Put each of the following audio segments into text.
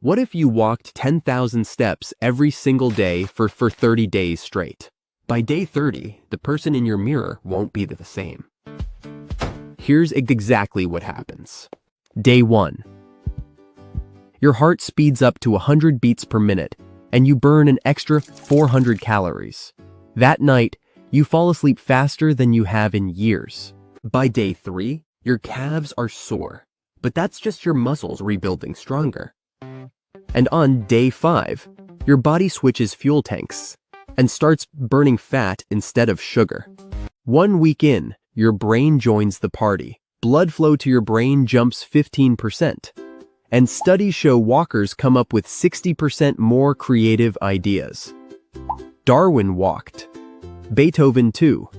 What if you walked 10,000 steps every single day for 30 days straight? By day 30, the person in your mirror won't be the same. Here's exactly what happens. Day 1. Your heart speeds up to 100 beats per minute, and you burn an extra 400 calories. That night, you fall asleep faster than you have in years. By day 3, your calves are sore, but that's just your muscles rebuilding stronger. And on day 5, your body switches fuel tanks and starts burning fat instead of sugar. 1 week in, your brain joins the party. Blood flow to your brain jumps 15%. And studies show walkers come up with 60% more creative ideas. Darwin walked. Beethoven too.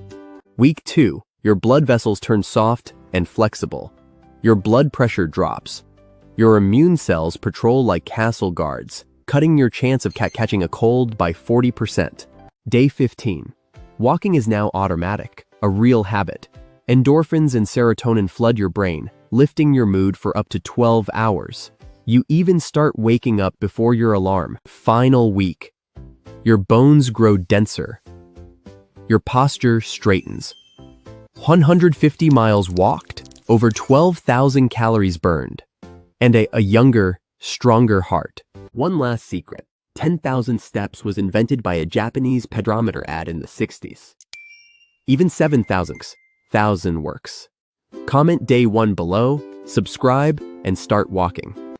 Week 2, your blood vessels turn soft and flexible. Your blood pressure drops. Your immune cells patrol like castle guards, cutting your chance of catching a cold by 40%. Day 15. Walking is now automatic, a real habit. Endorphins and serotonin flood your brain, lifting your mood for up to 12 hours. You even start waking up before your alarm. Final week. Your bones grow denser. Your posture straightens. 150 miles walked, over 12,000 calories burned, and a younger, stronger heart. One last secret. 10,000 steps was invented by a Japanese pedometer ad in the 60s. Even 7,000 works. Comment day 1 below, subscribe, and start walking.